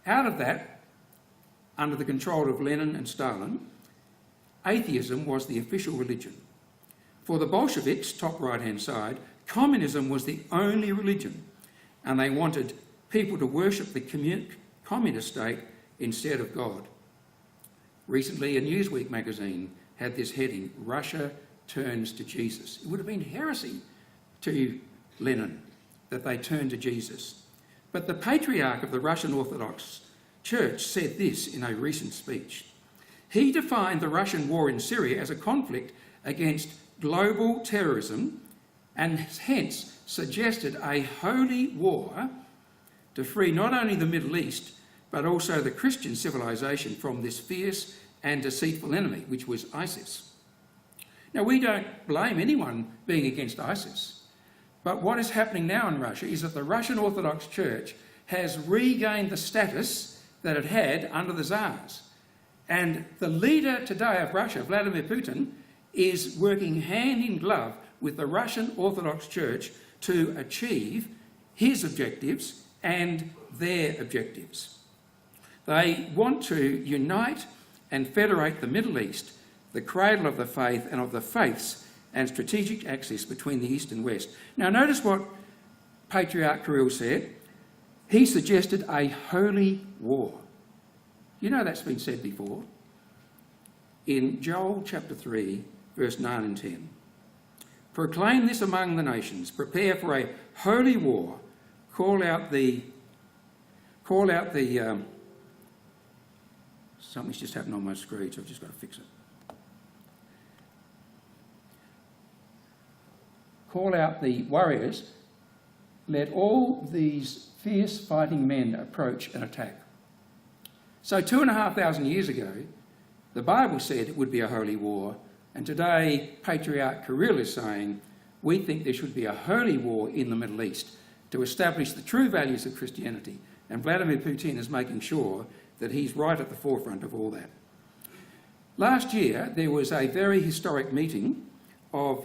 out of that, under the control of Lenin and Stalin, atheism was the official religion. For the Bolsheviks, top right-hand side, communism was the only religion, and they wanted people to worship the communist state instead of God. Recently, a Newsweek magazine had this heading, Russia turns to Jesus. It would have been heresy to Lenin that they turned to Jesus. But the Patriarch of the Russian Orthodox Church said this in a recent speech. He defined the Russian war in Syria as a conflict against global terrorism and hence suggested a holy war to free not only the Middle East but also the Christian civilization from this fierce and deceitful enemy, which was ISIS. Now, we don't blame anyone being against ISIS, but what is happening now in Russia is that the Russian Orthodox Church has regained the status that it had under the Tsars. And the leader today of Russia, Vladimir Putin, is working hand in glove with the Russian Orthodox Church to achieve his objectives and their objectives. They want to unite and federate the Middle East, the cradle of the faith and of the faiths and strategic axis between the East and West. Now notice what Patriarch Kirill said. He suggested a holy war. You know that's been said before. In Joel chapter 3, verse 9 and 10. Proclaim this among the nations, prepare for a holy war, call out the something's just happened on my screen, so I've just got to fix it. Call out the warriors, let all these fierce fighting men approach and attack. So 2,500 years ago, the Bible said it would be a holy war, and today Patriarch Kirill is saying we think there should be a holy war in the Middle East to establish the true values of Christianity, and Vladimir Putin is making sure that he's right at the forefront of all that. Last year there was a very historic meeting of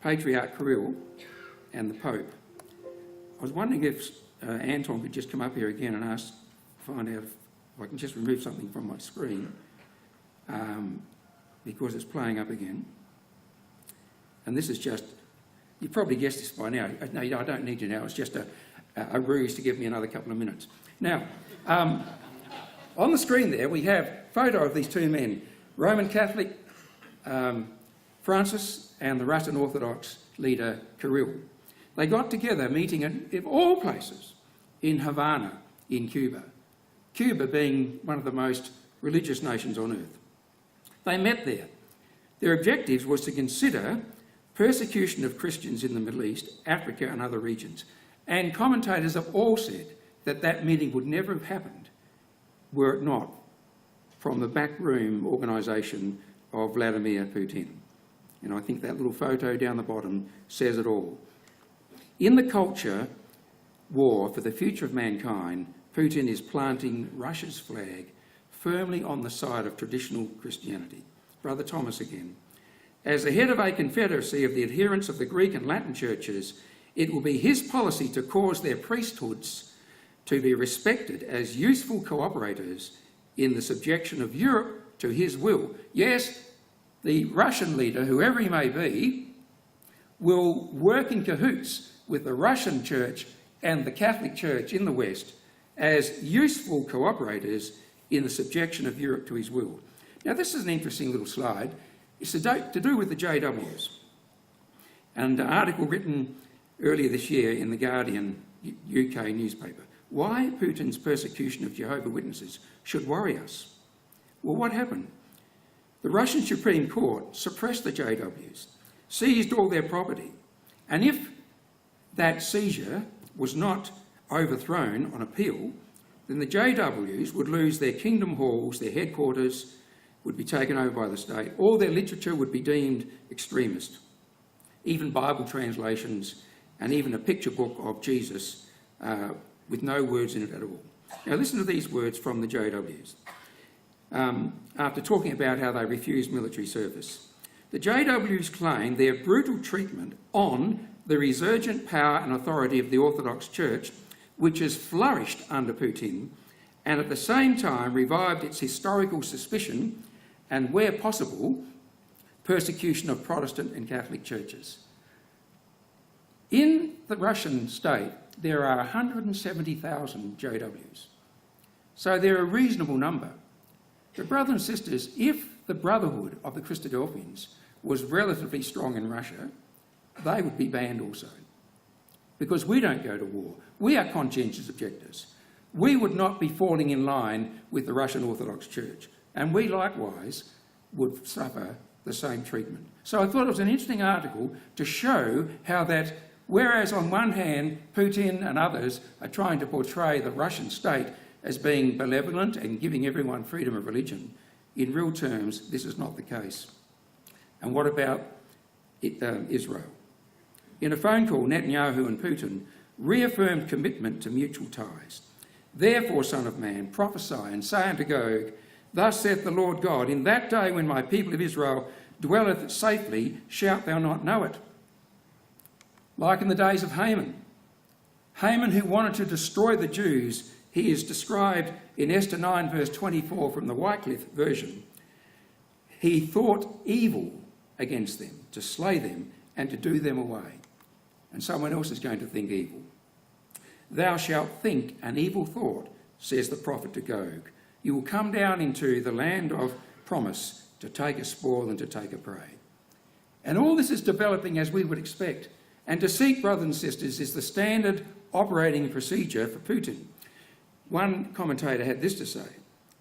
Patriarch Kirill and the Pope. I was wondering if Anton could just come up here again and find out if I can just remove something from my screen, because it's playing up again. And this is just, you probably guessed this by now. No, I don't need you now. It's just a ruse to give me another couple of minutes. Now, on the screen there we have a photo of these two men, Roman Catholic Francis and the Russian Orthodox leader Kirill. They got together, meeting in all places, in Havana, in Cuba. Cuba being one of the most religious nations on earth. They met there. Their objectives was to consider persecution of Christians in the Middle East, Africa and other regions. And commentators have all said that that meeting would never have happened were it not from the backroom organisation of Vladimir Putin. And I think that little photo down the bottom says it all. In the culture war for the future of mankind, Putin is planting Russia's flag firmly on the side of traditional Christianity. Brother Thomas again. As the head of a confederacy of the adherents of the Greek and Latin churches, it will be his policy to cause their priesthoods to be respected as useful cooperators in the subjection of Europe to his will. Yes, the Russian leader, whoever he may be, will work in cahoots with the Russian church and the Catholic Church in the West as useful cooperators in the subjection of Europe to his will. Now, this is an interesting little slide. It's to do with the JWs. And an article written earlier this year in the Guardian UK newspaper. Why Putin's persecution of Jehovah's Witnesses should worry us. Well, what happened? The Russian Supreme Court suppressed the JWs, seized all their property, and if that seizure was not overthrown on appeal, then the JWs would lose their kingdom halls, their headquarters would be taken over by the state, all their literature would be deemed extremist, even Bible translations and even a picture book of Jesus with no words in it at all. Now listen to these words from the JWs. After talking about how they refused military service. The JWs claim their brutal treatment on the resurgent power and authority of the Orthodox Church, which has flourished under Putin, and at the same time revived its historical suspicion and, where possible, persecution of Protestant and Catholic churches. In the Russian state, there are 170,000 JWs. So they're a reasonable number. But brothers and sisters, if the Brotherhood of the Christadelphians was relatively strong in Russia, they would be banned also. Because we don't go to war. We are conscientious objectors. We would not be falling in line with the Russian Orthodox Church. And we likewise would suffer the same treatment. So I thought it was an interesting article to show how that, whereas on one hand Putin and others are trying to portray the Russian state as being benevolent and giving everyone freedom of religion, in real terms this is not the case. And what about Israel? In a phone call, Netanyahu and Putin reaffirmed commitment to mutual ties. Therefore, Son of Man, prophesy and say unto Gog, Thus saith the Lord God, in that day when my people of Israel dwelleth safely, shalt thou not know it. Like in the days of Haman. Haman, who wanted to destroy the Jews, he is described in Esther 9 verse 24 from the Wycliffe version. He thought evil against them, to slay them and to do them away. And someone else is going to think evil. Thou shalt think an evil thought, says the prophet to Gog. You will come down into the land of promise to take a spoil and to take a prey. And all this is developing as we would expect. And deceit, brothers and sisters, is the standard operating procedure for Putin. One commentator had this to say,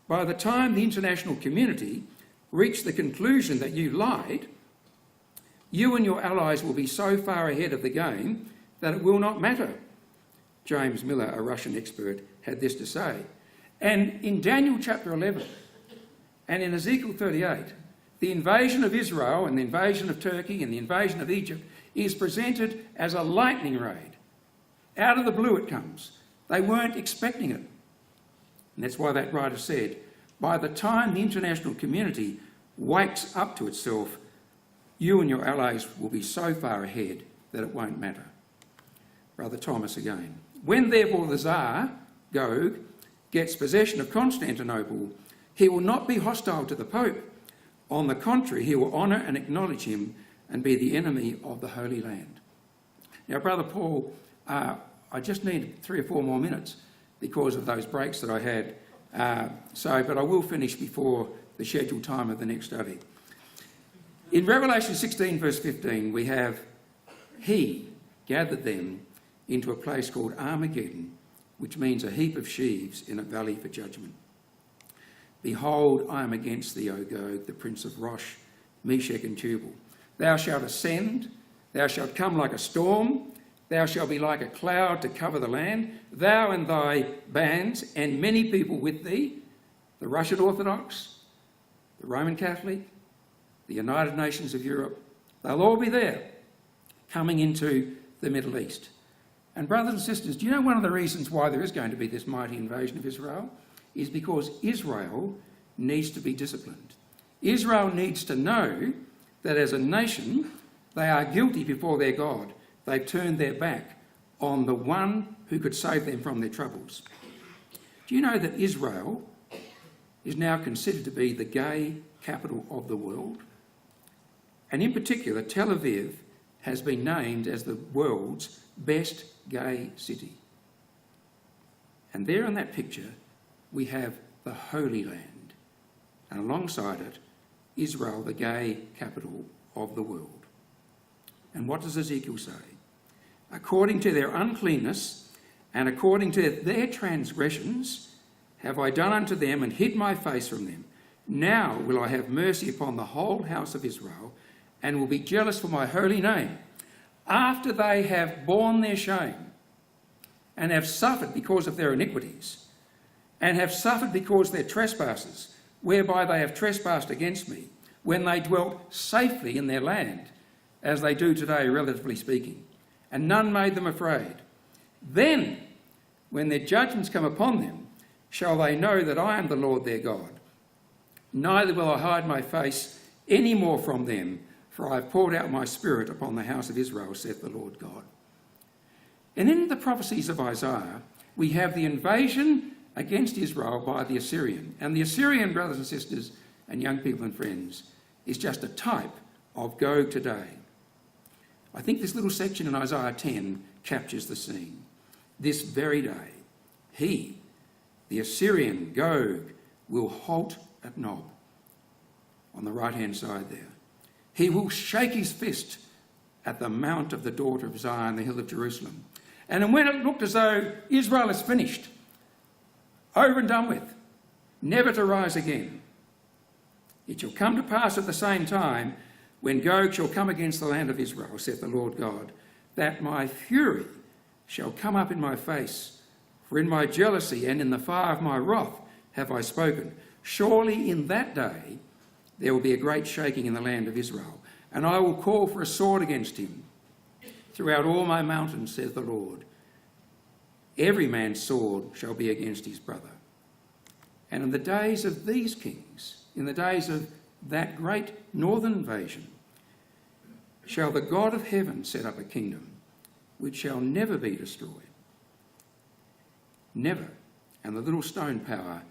by the time the international community reach the conclusion that you lied, you and your allies will be so far ahead of the game that it will not matter. James Miller, a Russian expert, had this to say. And in Daniel chapter 11 and in Ezekiel 38, the invasion of Israel and the invasion of Turkey and the invasion of Egypt is presented as a lightning raid. Out of the blue it comes. They weren't expecting it. And that's why that writer said, by the time the international community wakes up to itself, you and your allies will be so far ahead that it won't matter. Brother Thomas again. When therefore the Tsar, Gog, gets possession of Constantinople, he will not be hostile to the Pope. On the contrary, he will honour and acknowledge him and be the enemy of the Holy Land. Now, Brother Paul, I just need 3 or 4 more minutes because of those breaks that I had. But I will finish before the scheduled time of the next study. In Revelation 16, verse 15, we have, he gathered them into a place called Armageddon, which means a heap of sheaves in a valley for judgment. Behold, I am against thee, O Gog, the prince of Rosh, Meshech and Tubal. Thou shalt ascend, thou shalt come like a storm, thou shalt be like a cloud to cover the land, thou and thy bands, and many people with thee, the Russian Orthodox, the Roman Catholic, the United Nations of Europe, they'll all be there, coming into the Middle East. And brothers and sisters, do you know one of the reasons why there is going to be this mighty invasion of Israel? Is because Israel needs to be disciplined. Israel needs to know that as a nation, they are guilty before their God. They've turned their back on the one who could save them from their troubles. Do you know that Israel is now considered to be the gay capital of the world? And in particular, Tel Aviv has been named as the world's best gay city. And there in that picture, we have the Holy Land, and alongside it, Israel, the gay capital of the world. And what does Ezekiel say? According to their uncleanness and according to their transgressions have I done unto them and hid my face from them. Now will I have mercy upon the whole house of Israel and will be jealous for my holy name. After they have borne their shame and have suffered because of their iniquities, and have suffered because their trespasses, whereby they have trespassed against me, when they dwelt safely in their land, as they do today, relatively speaking, and none made them afraid. Then, when their judgments come upon them, shall they know that I am the Lord their God. Neither will I hide my face any more from them, for I have poured out my spirit upon the house of Israel, saith the Lord God. And in the prophecies of Isaiah, we have the invasion against Israel by the Assyrian. And the Assyrian, brothers and sisters and young people and friends, is just a type of Gog today. I think this little section in Isaiah 10 captures the scene. This very day, he, the Assyrian Gog, will halt at Nob, on the right-hand side there. He will shake his fist at the mount of the daughter of Zion, the hill of Jerusalem. And when it looked as though Israel is finished, over and done with, never to rise again, it shall come to pass at the same time, when Gog shall come against the land of Israel, saith the Lord God, that my fury shall come up in my face, for in my jealousy and in the fire of my wrath have I spoken. Surely in that day there will be a great shaking in the land of Israel, and I will call for a sword against him throughout all my mountains, saith the Lord. Every man's sword shall be against his brother. And in the days of these kings, in the days of that great northern invasion, shall the God of heaven set up a kingdom which shall never be destroyed. Never. And the little stone power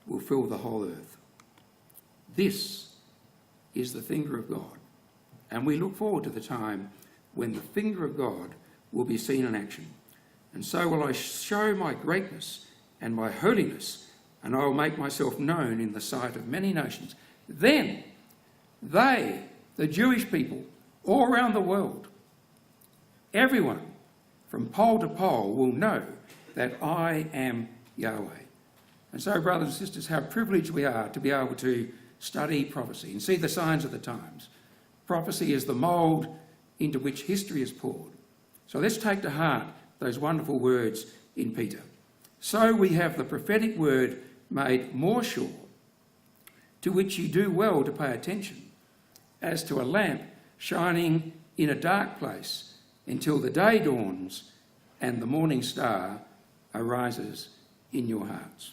will fill the whole earth. This is the finger of God. And we look forward to the time when the finger of God will be seen in action. And so will I show my greatness and my holiness, and I will make myself known in the sight of many nations. Then they, the Jewish people, all around the world, everyone from pole to pole will know that I am Yahweh. And so, brothers and sisters, how privileged we are to be able to study prophecy and see the signs of the times. Prophecy is the mould into which history is poured. So let's take to heart those wonderful words in Peter. So we have the prophetic word made more sure, to which you do well to pay attention, as to a lamp shining in a dark place until the day dawns and the morning star arises in your hearts.